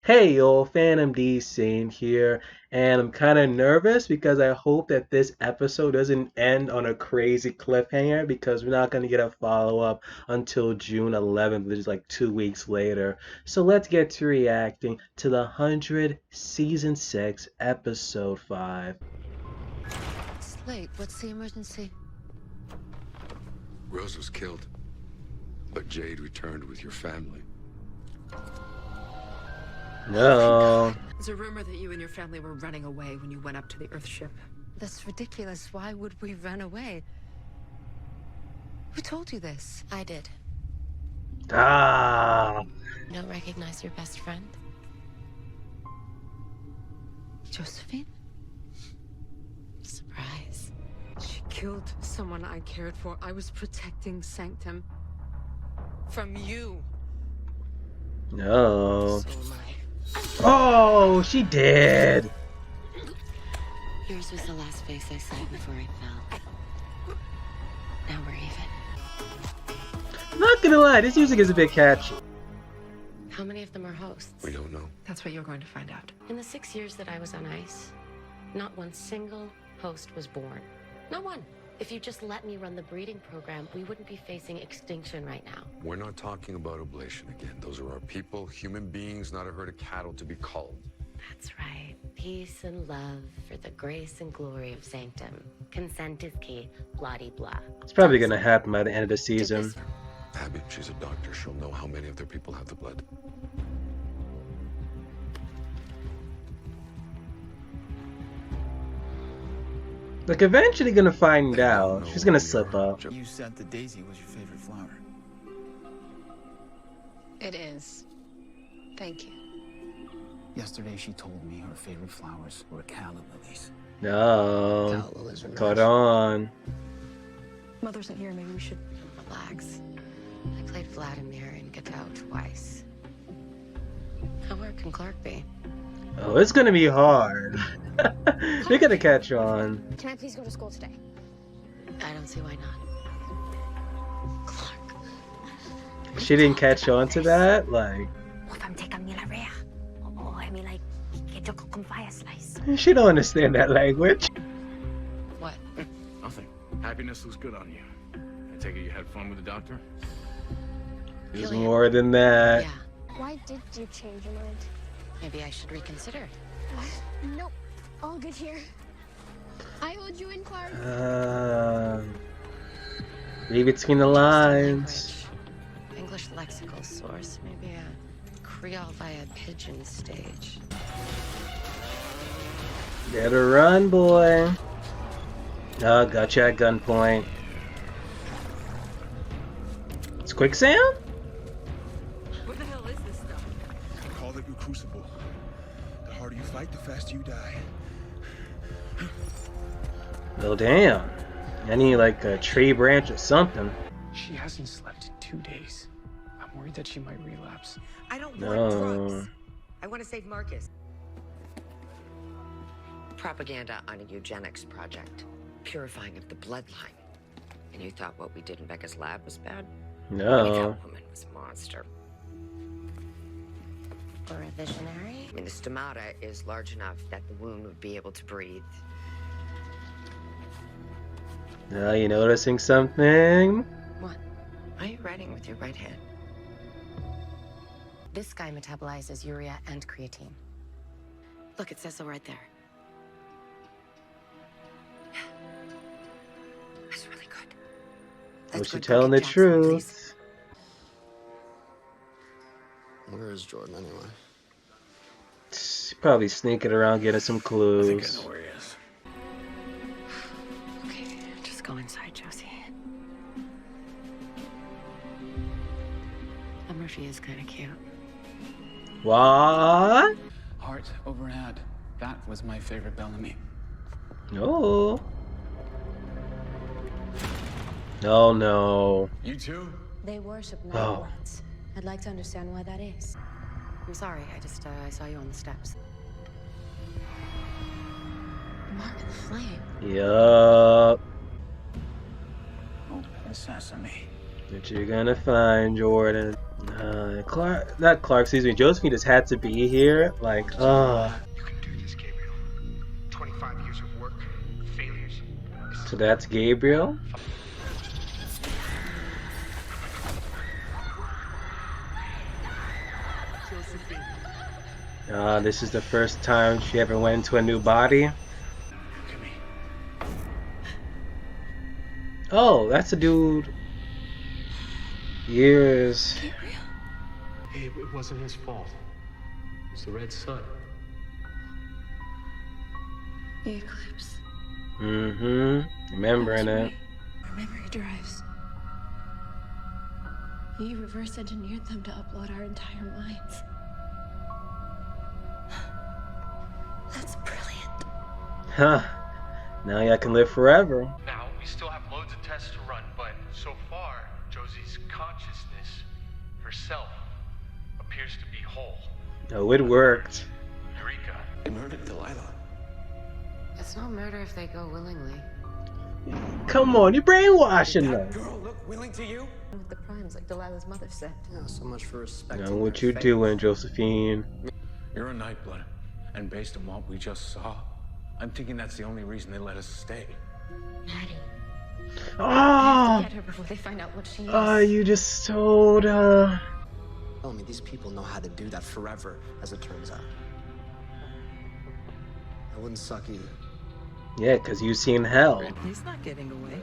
Hey yo, Phantom DC here, and I'm kind of nervous because I hope that this episode doesn't end on a crazy cliffhanger because we're not going to get a follow-up until June 11th, which is like 2 weeks later. So let's get to reacting to the 100 Season 6, Episode 5. It's late. What's the emergency? Rose was killed, but Jade returned with your family. No. There's a rumor that you and your family were running away when you went up to the Earthship. That's ridiculous. Why would we run away? Who told you this? I did. Ah. You don't recognize your best friend? Josephine? Surprise. She killed someone I cared for. I was protecting Sanctum from you. No. So am I. Oh, she did. Yours was the last face I saw before I fell. Now we're even. Not gonna lie, this music is a bit catchy. How many of them are hosts? We don't know. That's what you're going to find out. In the 6 years that I was on ice, not one single host was born. Not one. If you just let me run the breeding program, we wouldn't be facing extinction right now. We're not talking about ablation again. Those are our people, human beings, not a herd of cattle to be culled. That's right. Peace and love for the grace and glory of Sanctum. Consent is key. Blah-de-blah. It's probably gonna happen by the end of the season. Abby, she's a doctor. She'll know how many of their people have the blood. Like, eventually gonna find out. She's gonna slip up. You said the daisy was your favorite flower. It is. Thank you. Yesterday she told me her favorite flowers were calla lilies. No. Calla lilies are Caught nice. on. Mother's not here. Maybe we should. Relax. I played Vladimir in Gadao twice. How hard can Clark be? Oh, it's gonna be hard. They're gonna catch on. Can I please go to school today? I don't see why not. Clark. She didn't catch on to that? Like, she don't understand that language. What? Nothing. Happiness looks good on you. I take it you had fun with the doctor? There's more than that. Yeah. Why did you change your mind? Maybe I should reconsider. Nope. All good here. I hold you in, Clark. Read between the lines. Language. English lexical source. Maybe a Creole via pigeon stage. Better run, boy. Oh, gotcha at gunpoint. It's quicksand? What the hell is this stuff? I call it your crucible. The harder you fight, the faster you die. Oh, damn. I need like a tree branch or something. She hasn't slept in 2 days. I'm worried that she might relapse. I don't No. want drugs. I want to save Marcus. Propaganda on a eugenics project. Purifying of the bloodline. And you thought what we did in Becca's lab was bad? No. That woman was a monster. Or a visionary? I mean, the stomata is large enough that the wound would be able to breathe. Now you noticing something? What? Why are you writing with your right hand? This guy metabolizes urea and creatine. Look, it says so right there. That's really good. Was she good. telling the Go get Jackson, please. truth? Where is Jordan anyway? She's probably sneaking around getting some I think I clues. know where he is. Okay, just go inside, Josie. That Murphy is kind of cute. What? Heart over head. That was my favorite Bellamy. No. No, no. You too? They worship night Oh. rats. I'd like to understand why that is. I'm sorry, I just I saw you on the steps. Mark of the Flame. Yup. Open sesame. What you gonna find, Jordan? Not Clark, excuse me. Josephine just had to be here. Like, You can do this, Gabriel. 25 years of work, failures. So that's Gabriel? This is the first time she ever went into a new body. Oh, that's a dude. Years. It wasn't his fault. It was the red sun. The eclipse. Remembering it. Memory drives. He reverse engineered them to upload our entire minds. That's brilliant. Huh. Now y'all can live forever. Now, we still have loads of tests to run, but so far, Josie's consciousness, herself, appears to be whole. Oh, it worked. Eureka. They murdered Delilah. It's not murder if they go willingly. Come on, you're brainwashing them. Girl, look willing to you? With the crimes, like Delilah's mother said. Yeah, so much for respect. Now what you doing, Josephine? You're a Nightblood, and based on what we just saw, I'm thinking that's the only reason they let us stay. Maddie. Oh! Get her before they find out what she is. Oh, you just told her. Tell me, these people know how to do that forever, as it turns out. That wouldn't suck either. Yeah, because you've seen hell. He's not getting away.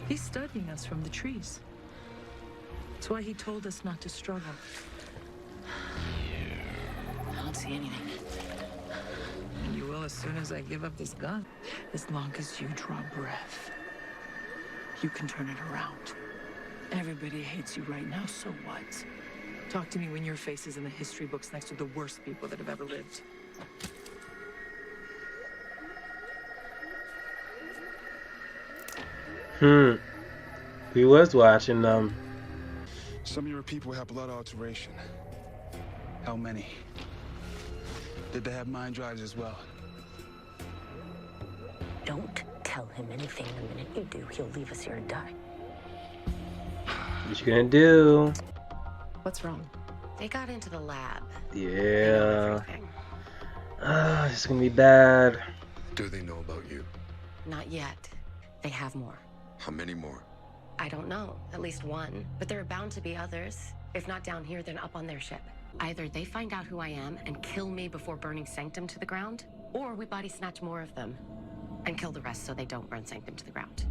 He's studying us from the trees. That's why he told us not to struggle. I don't see anything. You will as soon as I give up this gun. As long as you draw breath, you can turn it around. Everybody hates you right now, so what? Talk to me when your face is in the history books next to the worst people that have ever lived. He was watching them. Some of your people have blood alteration. How many? Did they have mind drives as well? Don't tell him anything. The minute you do, he'll leave us here and die. What you gonna do? What's wrong? They got into the lab. Yeah. This is gonna be bad. Do they know about you? Not yet. They have more. How many more? I don't know. At least one. But there are bound to be others. If not down here, then up on their ship. Either they find out who I am and kill me before burning Sanctum to the ground, or we body snatch more of them and kill the rest so they don't burn Sanctum to the ground.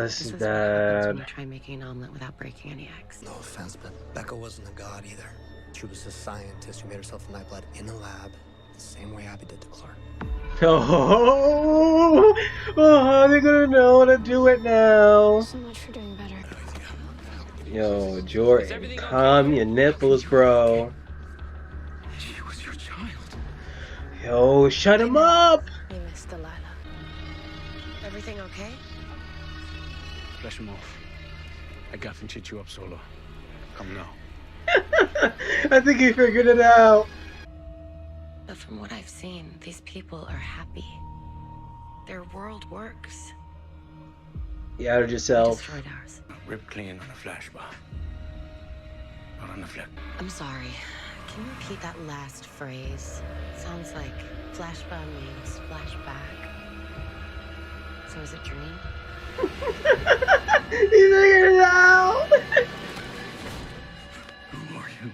This is What happens when bad. you try making an omelet without breaking any eggs. No offense, but Becca wasn't a god either. She was a scientist who made herself a Nightblood in a lab, the same way Abby did to Clark. Oh, they're gonna know how to do it now. So much for doing better. Yo, Jordan, calm your nipples, bro. She was your child. Yo, shut him up. You missed Delilah. Everything okay? Flush him off. I got him chit you up solo. Come now. I think he figured it out. But from what I've seen, these people are happy. Their world works. You outed yourself. Destroyed ours. Rip clean on a flash bar. Not on the flip. I'm sorry. Can you repeat that last phrase? Sounds like flashback means flashback. So is it dream? He figured it out. Who are you?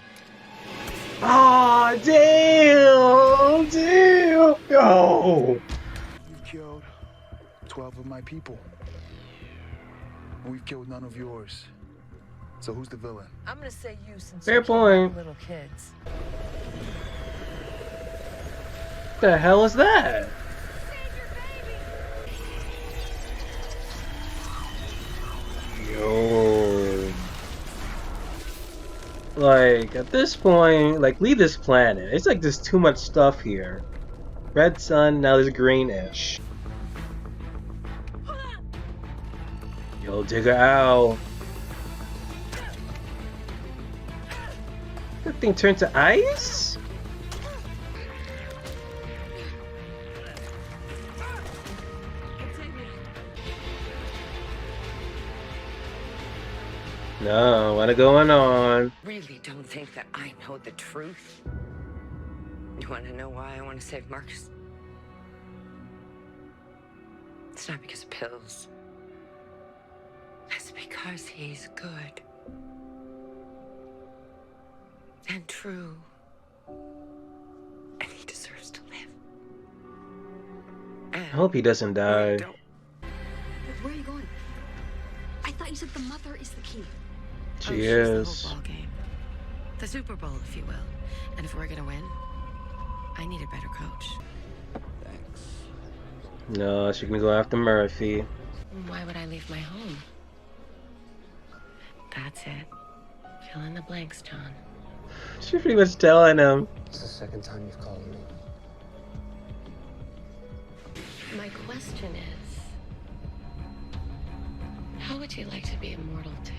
Oh, damn, damn. Yo. You've killed 12 of my people. We've killed none of yours. So who's the villain? I'm gonna say you since Fair you're point. little kids. What the hell is that? Yo. Like, at this point, like, leave this planet. It's like there's too much stuff here. Red sun, now there's greenish. Yo, dig her out. That thing turned to ice? No, what is going on? Really don't think that I know the truth? You want to know why I want to save Marcus? It's not because of pills. It's because he's good. And true. And he deserves to live. I hope he doesn't die. Where are you going? I thought you said the mother is the key. She she's is. the whole ball game. The Super Bowl, if you will. And if we're gonna win, I need a better coach. No, she's gonna go after Murphy. Why would I leave my home? That's it. Fill in the blanks, John. She's pretty much telling him. It's the second time you've called me. My question is, how would you like to be immortal too?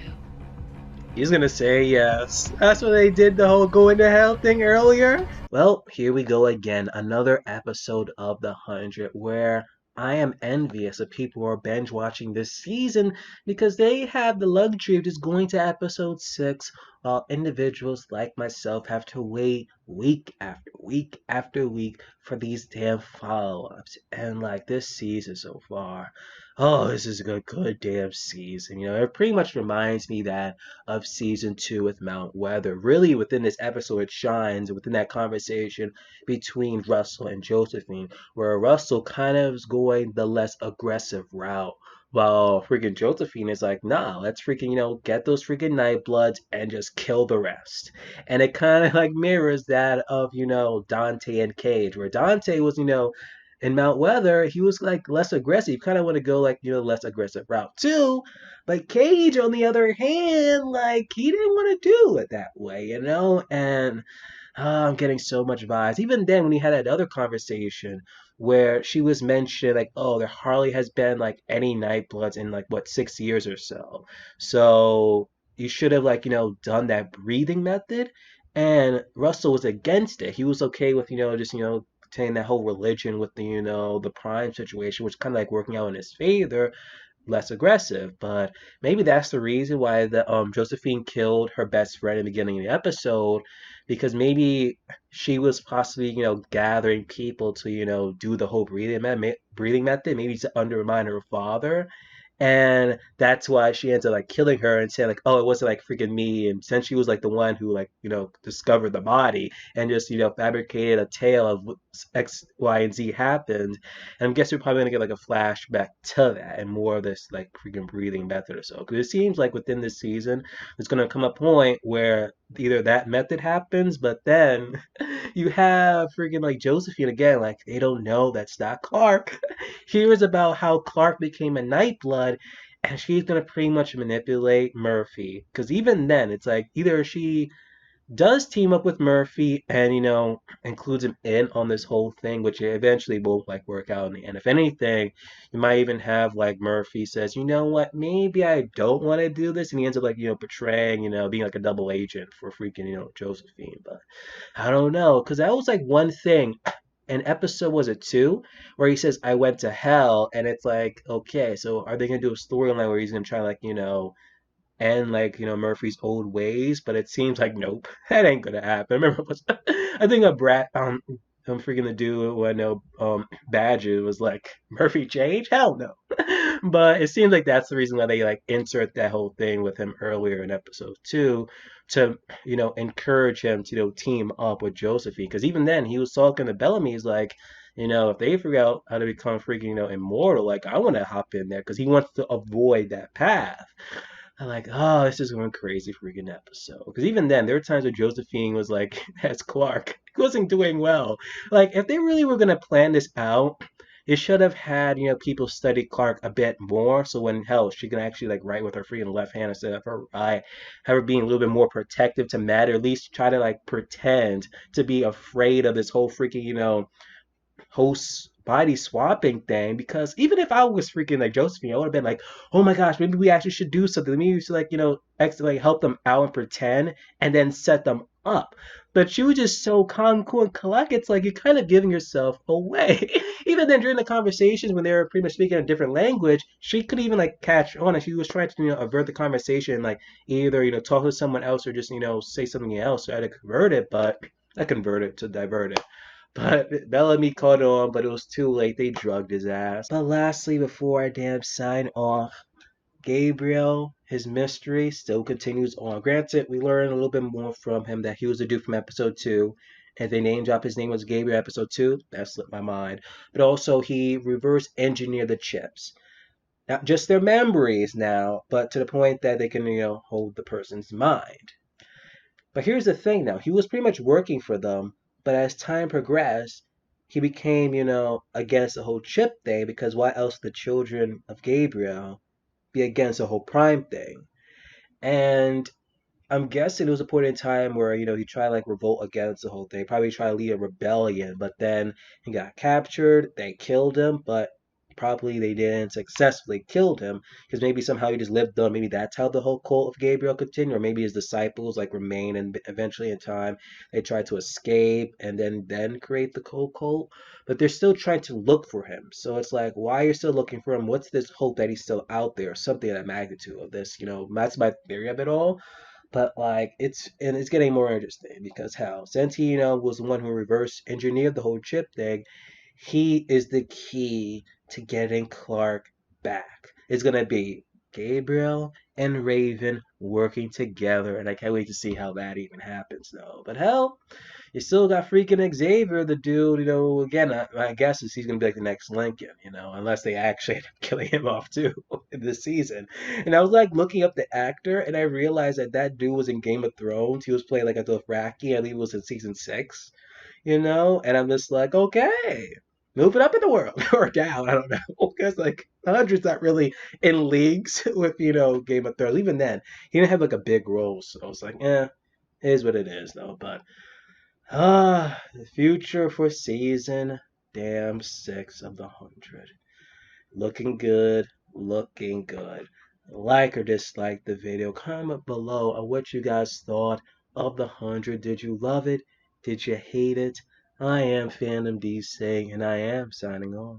He's gonna say yes. That's what they did the whole going to hell thing earlier. Well, here we go again. Another episode of The 100 where I am envious of people who are binge watching this season because they have the luxury of just going to episode 6 while individuals like myself have to wait week after week after week for these damn follow-ups. And like this season so far, oh, this is a good damn season. You know, it pretty much reminds me that of season 2 with Mount Weather. Really, within this episode, it shines within that conversation between Russell and Josephine, where Russell kind of is going the less aggressive route. While freaking Josephine is like, nah, let's freaking, get those freaking Nightbloods and just kill the rest. And it kind of like mirrors that of, Dante and Cage, where Dante was, in Mount Weather, he was like less aggressive. You kind of want to go like, less aggressive route too. But Cage, on the other hand, like he didn't want to do it that way, And I'm getting so much vibes. Even then, when he had that other conversation where she was mentioned, like, oh, there hardly has been like any Nightbloods in like what 6 years or so. So you should have like done that breathing method. And Russell was against it. He was okay with just taking that whole religion with the the Prime situation, which kind of like working out in his favor, less aggressive. But maybe that's the reason why the Josephine killed her best friend in the beginning of the episode, because maybe she was possibly gathering people to do the whole breathing method, maybe to undermine her father. And that's why she ends up like killing her and saying like, oh, it wasn't like freaking me. And since she was like the one who like, discovered the body and just, fabricated a tale of what X, Y, and Z happened. And I guess we're probably gonna get like a flashback to that and more of this like freaking breathing method or so. Because it seems like within this season, there's gonna come a point where either that method happens, but then you have freaking like Josephine again, like they don't know that's not Clark. Here's about how Clark became a Nightblood, and she's gonna pretty much manipulate Murphy. Because even then, it's like either she does team up with Murphy and includes him in on this whole thing, which eventually will like work out in the end. If anything, you might even have like Murphy says, you know what, maybe I don't want to do this, and he ends up like betraying, being like a double agent for freaking Josephine. But I don't know, because that was like one thing. An episode was it 2 where he says I went to hell, and it's like okay, so are they gonna do a storyline where he's gonna try like and like Murphy's old ways, but it seems like nope, that ain't gonna happen. Remember, I think a brat I'm freaking the dude when Badger was like Murphy change, hell no. But it seems like that's the reason why they like insert that whole thing with him earlier in episode 2 to encourage him to team up with Josephine, because even then he was talking to Bellamy. He's like, if they figure out how to become freaking immortal, like I want to hop in there because he wants to avoid that path. I'm like, oh, this is one crazy freaking episode. Because even then, there were times where Josephine was like, as Clark, he wasn't doing well. Like, if they really were going to plan this out, it should have had, people study Clark a bit more. So when, hell, she can actually, like, write with her freaking left hand instead of her right. Have her being a little bit more protective to Matt, or at least try to, like, pretend to be afraid of this whole freaking, host body swapping thing. Because even if I was freaking like Josephine, I would have been like, oh my gosh, maybe we actually should do something. Maybe we should like, like help them out and pretend and then set them up. But she was just so calm, cool, and collect. It's like you're kind of giving yourself away. Even then, during the conversations when they were pretty much speaking a different language, she could even like catch on, and she was trying to avert the conversation, like either talk to someone else or just say something else. So I had to convert it, but I converted to divert it. But Bellamy caught on, but it was too late. They drugged his ass. But lastly, before I damn sign off, Gabriel, his mystery still continues on. Granted, we learn a little bit more from him that he was a dude from episode 2. And they name drop his name was Gabriel episode 2. That slipped my mind. But also, he reverse engineered the chips. Not just their memories now, but to the point that they can, hold the person's mind. But here's the thing now. He was pretty much working for them, but as time progressed, he became, against the whole chip thing because why else the children of Gabriel be against the whole Prime thing? And I'm guessing it was a point in time where, he tried to like revolt against the whole thing, probably try to lead a rebellion, but then he got captured, they killed him, but probably they didn't successfully kill him because maybe somehow he just lived on. Maybe that's how the whole cult of Gabriel continued, or maybe his disciples like remain and eventually in time they try to escape and then create the whole cult. But they're still trying to look for him. So it's like, why are you still looking for him? What's this hope that he's still out there? Something of that magnitude of this, that's my theory of it all. But like it's getting more interesting because how since he was the one who reverse engineered the whole chip thing, he is the key to getting Clark back. It's gonna be Gabriel and Raven working together, and I can't wait to see how that even happens though. But hell, you still got freaking Xavier, the dude, again, my guess is he's going to be like the next Lincoln, unless they actually end up killing him off too in this season. And I was like looking up the actor, and I realized that dude was in Game of Thrones. He was playing like a Dothraki, I believe it was in season 6, and I'm just like, okay, moving up in the world or down, I don't know. Because like the Hundred's not really in leagues with, Game of Thrones. Even then, he didn't have like a big role, so I was like, it is what it is though. But the future for season damn 6 of the 100. Looking good, looking good. Like or dislike the video. Comment below on what you guys thought of the 100. Did you love it? Did you hate it? I am Fandom D saying, and I am signing off.